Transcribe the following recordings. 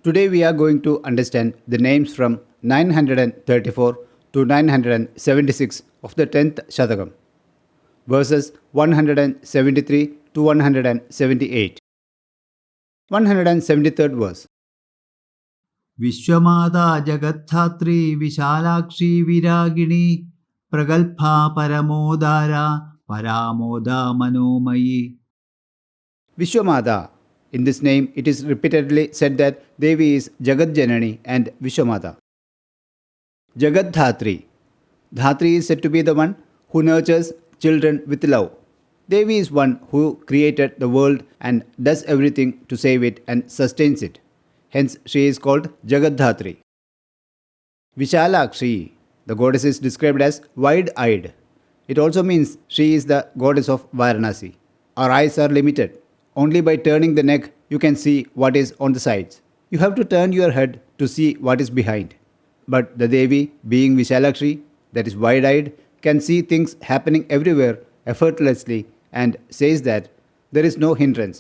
Today we are going to understand the names from 934 to 976 of the 10th Shatakam, verses 173 to 178. 173rd verse. വിശ്വമാതാ ജഗദ്ധാത്രി Vishalakshi വിരാഗിണി പ്രഗൽഭാ പരമോദാര പരാമോദാ മനോമയി. Vishwamata. In this name, it is repeatedly said that Devi is Jagat Janani and Vishwamata. Jagat Dhatri. Dhatri is said to be the one who nurtures children with love. Devi is one who created the world and does everything to save it and sustains it. Hence, she is called Jagat Dhatri. Vishalakshi. The goddess is described as wide-eyed. It also means she is the goddess of Varanasi. Our eyes are limited. Only by turning the neck you can see what is on the sides. You have to turn your head to see what is behind. But the Devi, being Vishalakshi, that is wide-eyed, can see things happening everywhere effortlessly and says that there is no hindrance.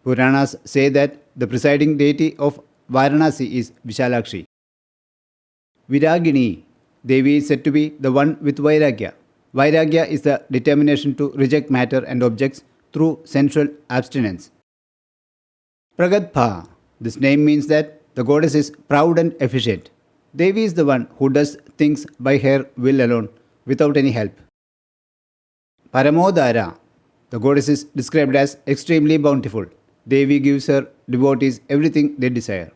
Puranas say that the presiding deity of Varanasi is Vishalakshi. Viragini. Devi is said to be the one with Vairagya. Vairagya is the determination to reject matter and objects through sensual abstinence. Pragadbha. This name means that the goddess is proud and efficient. Devi is the one who does things by her will alone, without any help. Paramodara. The goddess is described as extremely bountiful. Devi gives her devotees everything they desire.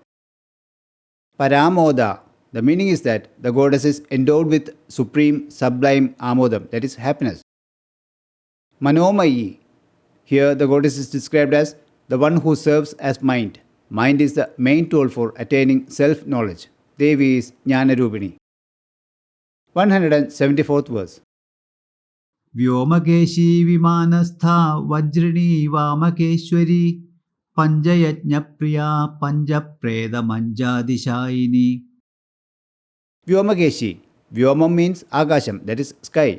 Paramoda. The meaning is that the goddess is endowed with supreme, sublime amodam, that is happiness. Manomayi. Here the goddess is described as the one who serves as mind. Mind is the main tool for attaining self-knowledge. Devi is Jnanarupini. 174th verse. വ്യോമകേശി വിമാനസ്ഥ വജ്രിണി വാമകേശ്വരി പഞ്ചയജ്ഞപ്രിയ പഞ്ചപ്രേതമഞ്ജാതിശായിനി. Vyomakeshi. Vyomam means Agasham, that is sky.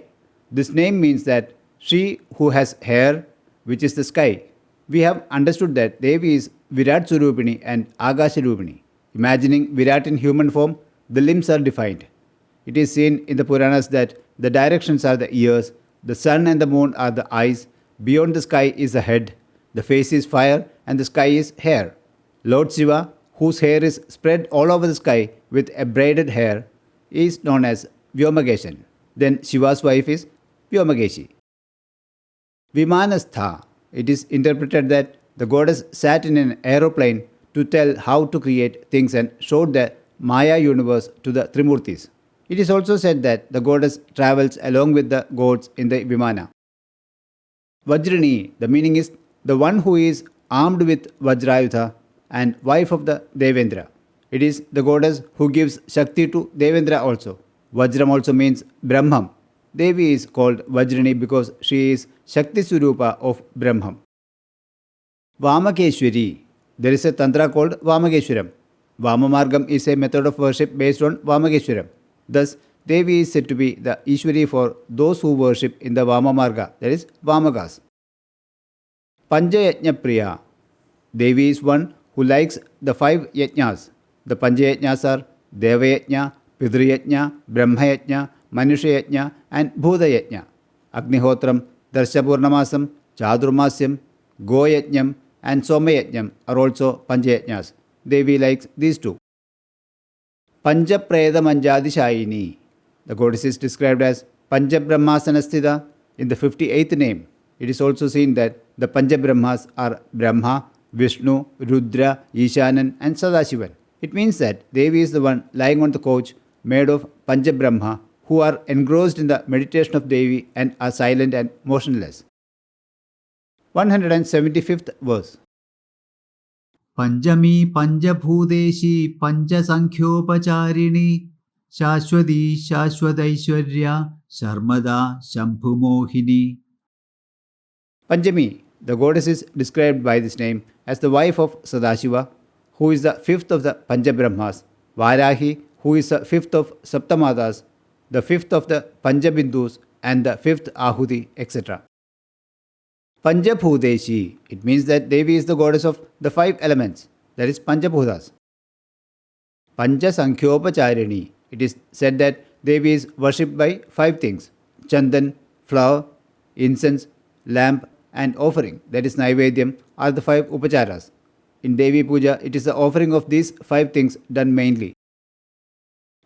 This name means that she who has hair, which is the sky. We have understood that Devi is Virat Surupini and Agasharupini. Imagining Virat in human form, the limbs are defined. It is seen in the Puranas that the directions are the ears, the sun and the moon are the eyes, beyond the sky is the head, the face is fire, and the sky is hair. Lord Shiva, whose hair is spread all over the sky with a braided hair, is known as Vyomakeshan. Then Shiva's wife is Vyomakeshi. Vimanastha. It is interpreted that the goddess sat in an aeroplane to tell how to create things and showed the Maya universe to the Trimurtis. It is also said that the goddess travels along with the gods in the Vimana. Vajrini. The meaning is the one who is armed with Vajrayudha and wife of the Devendra. It is the goddess who gives Shakti to Devendra also. Vajram also means Brahmam. Devi is called Vajrini because she is Shakti Surupa of Brahmam. Vamakeshwari. There is a tantra called Vamakeshwaram. Vamamargam is a method of worship based on Vamakeshwaram. Thus, Devi is said to be the Ishwari for those who worship in the Vamamarga, that is Vamakas. Panchayajna Priya. Devi is one who likes the 5 yajnas. The Panchayajnas are Devayajna, Pidriyajna, Brahmayajna, Manushayajna and Bhutayajna. Agnihotram, Darshapurnamasam, Chadurmasyam, Goyajnam and Somayajnam are also Panchayajnas. Devi likes these two. Panchapredamanjadishayini. The goddess is described as Panchabrahmasanasthita in the 58th name. It is also seen that the Panchabrahmas are Brahma, Vishnu, Rudra, Ishanan and Sadashivan. It means that Devi is the one lying on the couch made of Panchabrahma who are engrossed in the meditation of Devi and are silent and motionless. 175th verse. Panchami പഞ്ചഭൂതേശി പഞ്ചസംഖ്യോപചാരിണി Shashwathi ശാശ്വതൈശ്വര്യ ശർമ്മദ ശംഭുമോഹിനി. Panchami. The goddess is described by this name as the wife of Sadashiva, who is the 5th of the Panchabrahmas, Varahi, who is the 5th of Saptamatas, the 5th of the Panjabindus, and the 5th Ahuti, etc. Panjabhudeshi. It means that Devi is the goddess of the 5 elements, that is Panjabhutas. Panchasankhyopacharini. It is said that Devi is worshipped by 5 things: Chandan, flower, incense, lamp, and offering, that is Naivedyam, are the 5 upacharas. In Devi Puja, it is the offering of these 5 things done mainly.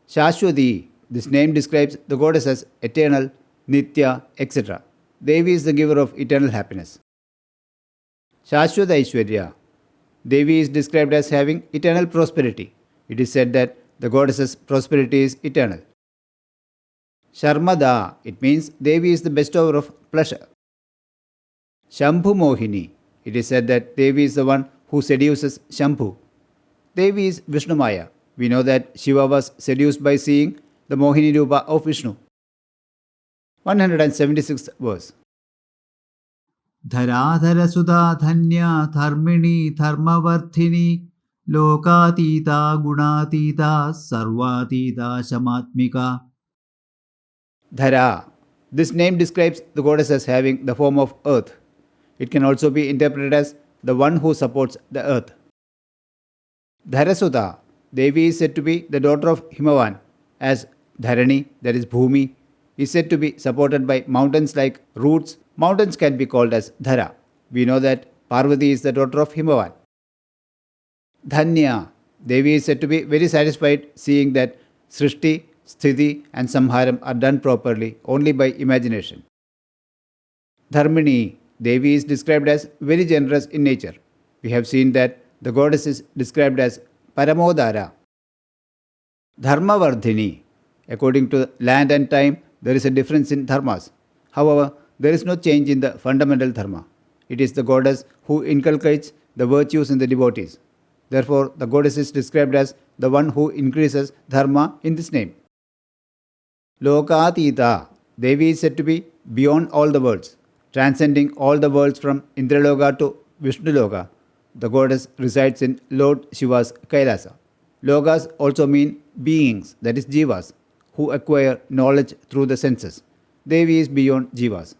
Shashwati, this name describes the goddess as eternal, Nitya, etc. Devi is the giver of eternal happiness. Shashwata Aishwarya, Devi is described as having eternal prosperity. It is said that the goddess's prosperity is eternal. Sharmada, it means Devi is the bestower of pleasure. Shambhu Mohini, it is said that Devi is the one who seduces Shambhu. Devi is Vishnu Maya. We know that Shiva was seduced by seeing the Mohini Rupa of Vishnu. 176th verse. ധരാധരസുതാ Dhanya Dharmini ധർമ്മവർദ്ധിനി ലോകാതീത ഗുണാതീത സർവാതീത ശമാത്മിക. Dhara. This name describes the goddess as having the form of earth. It can also be interpreted as the one who supports the earth. Dharasuta. Devi is said to be the daughter of Himavan, as Dharani, that is Bhumi, is said to be supported by mountains like roots. Mountains can be called as Dhara. We know that Parvati is the daughter of Himavan. Dhanya. Devi is said to be very satisfied seeing that Srishti, Sthiti and Samharam are done properly only by imagination. Dharmini. Devi is described as very generous in nature. We have seen that the goddess is described as Paramodara. Dharmavardhini. According to land and time, there is a difference in dharmas. However, there is no change in the fundamental dharma. It is the goddess who inculcates the virtues in the devotees. Therefore, the goddess is described as the one who increases dharma in this name. Lokatita. Devi is said to be beyond all the worlds, transcending all the worlds from Indraloka to Vishnuloka. The goddess resides in Lord Shiva's Kailasa. Lokas also mean beings, that is jivas, who acquire knowledge through the senses. Devi is beyond jivas.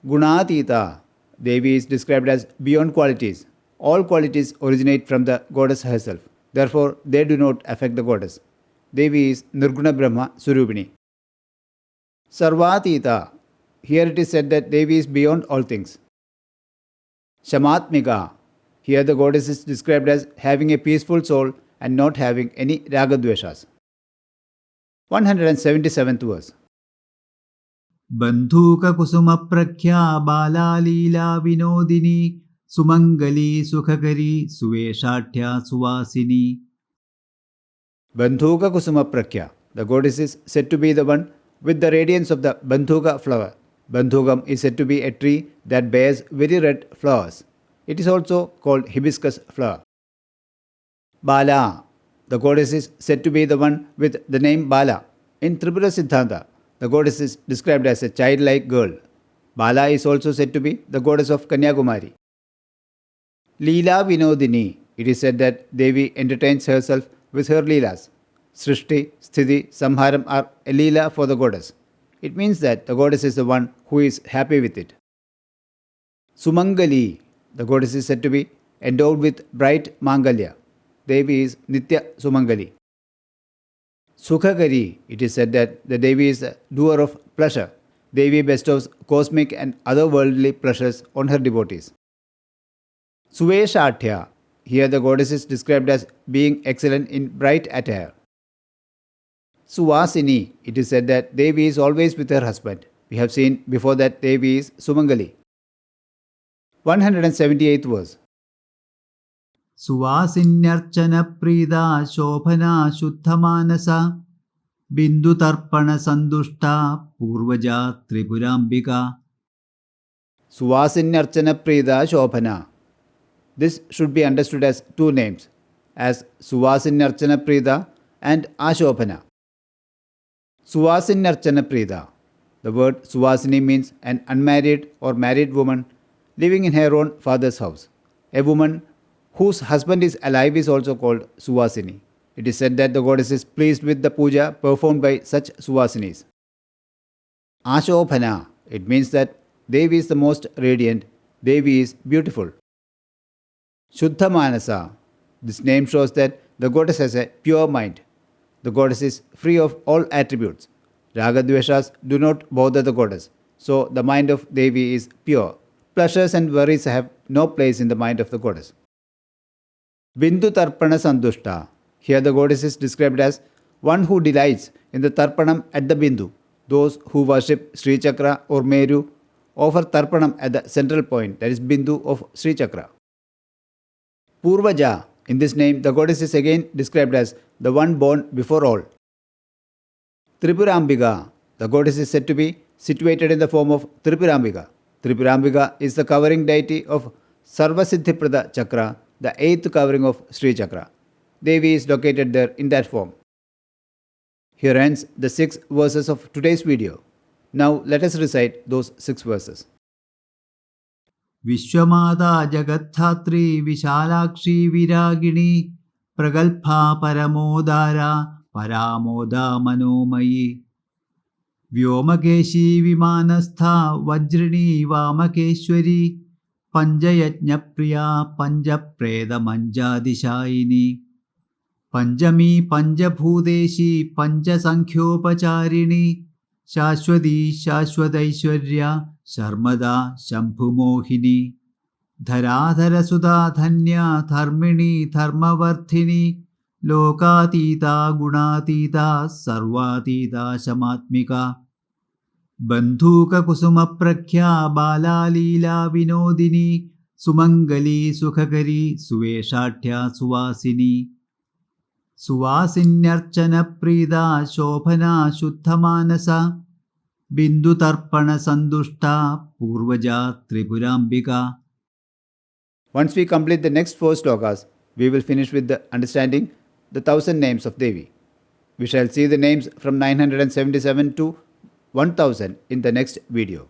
Gunatita. Devi is described as beyond qualities. All qualities originate from the goddess herself. Therefore, they do not affect the goddess. Devi is Nirguna Brahma Surupini. Sarvatita. Here it is said that Devi is beyond all things. Shamatmika. Here the goddess is described as having a peaceful soul and not having any ragadveshas. 177th verse. ബന്ധൂക Kusuma പ്രഖ്യാ ബാലാലീലാ Vinodini Sumangali സുഖകരി സുവേഷാഠ്യ Suvasini. Bandhuka Kusuma Prakya. The goddess is said to be the one with the radiance of the Bandhuka flower. Bandhukam is said to be a tree that bears very red flowers. It is also called hibiscus flower. Bala. The goddess is said to be the one with the name Bala. In Tripura Siddhanta, the goddess is described as a childlike girl. Bala is also said to be the goddess of Kanyakumari. Leela Vinodini. It is said that Devi entertains herself with her leelas. Srishti, Sthiti, Samharam are a leela for the goddess. It means that the goddess is the one who is happy with it. Sumangali. The goddess is said to be endowed with bright Mangalya. Devi is Nitya Sumangali. Sukhakari. It is said that the Devi is the doer of pleasure. Devi bestows cosmic and other worldly pleasures on her devotees. Suveshathya. Here the goddess is described as being excellent in bright attire. Suvasini. It is said that Devi is always with her husband. We have seen before that Devi is Sumangali. 178th verse. സുവാസിന്യർച്ചന Preetha Shobhana ശുദ്ധമാനസ ബിന്ദുതർപ്പണ സന്തുഷ്ട പൂർവജ ത്രിപുരാംബിക. Suvasinyarchana Prida Shobhana. This should be understood as 2 names, as Suvasinyarchana Prida and Ashobhana. Suvasinyarchana Prida. The word Suvasini means an unmarried or married woman living in her own father's house. A woman whose husband is alive is also called Suvasini. It is said that the goddess is pleased with the puja performed by such Suvasinis. Ashobhana. It means that Devi is the most radiant. Devi is beautiful. Shuddha Manasa. This name shows that the goddess has a pure mind. The goddess is free of all attributes. Ragadveshas do not bother the goddess, so the mind of Devi is pure. Pleasures and worries have no place in the mind of the goddess. Bindu Tarpana Sandushta. Here the goddess is described as one who delights in the Tarpanam at the Bindu. Those who worship Sri Chakra or Meru offer Tarpanam at the central point, that is Bindu of Sri Chakra. Purvaja. In this name, the goddess is again described as the one born before all. Tripurambika. The goddess is said to be situated in the form of Tripurambika. Tripurambika is the covering deity of Sarvasiddhiprada Chakra, the eighth covering of Sri Chakra. Devi is located there in that form. Here ends the 6 verses of today's video. Now let us recite those 6 verses. വിശ്വമാതാ ജഗദ്ധാത്രി Vishalakshi വിരാഗിണി പ്രഗൽഭാ പരമോദാര പരാമോദാ മനോമയി വ്യോമകേശി വിമാനസ്ഥ വജ്രിണി വാമകേശ്വരി പഞ്ചയജ്ഞപ്രിയ പഞ്ചപ്രേതമഞ്ജാതിശായിനി പഞ്ചമി പഞ്ചഭൂതേശി പഞ്ചസംഖ്യോപചാരിണി ശാശ്വതി ശാശ്വതൈശ്വര്യ ശർമ്മദാ ശംഭുമോഹിനി ധരാധരസുധാ ധന്യ ധർമ്മിണി ധർമ്മവർദ്ധിനി ലോകാതീതാ ഗുണാതീതാ സർവാതീതാ ശമാത്മിക ബന്ധൂകകുസുമപ്രഖ്യാ ബാലാലീലാ വിനോദിനി സുമംഗലി സുഖകരി സുവേഷാഢ്യ സുവാസിനി സുവാസിന്യർച്ചനപ്രീത ശോഭനാ ശുദ്ധമാനസ ബിന്ദുതർപ്പണ സന്തുഷ്ട പൂർവജ ത്രിപുരാംബിക. Once we complete the next 4 slokas, we will finish with the understanding the 1000 names of Devi. We shall see the names from 977 to 1000 in the next video.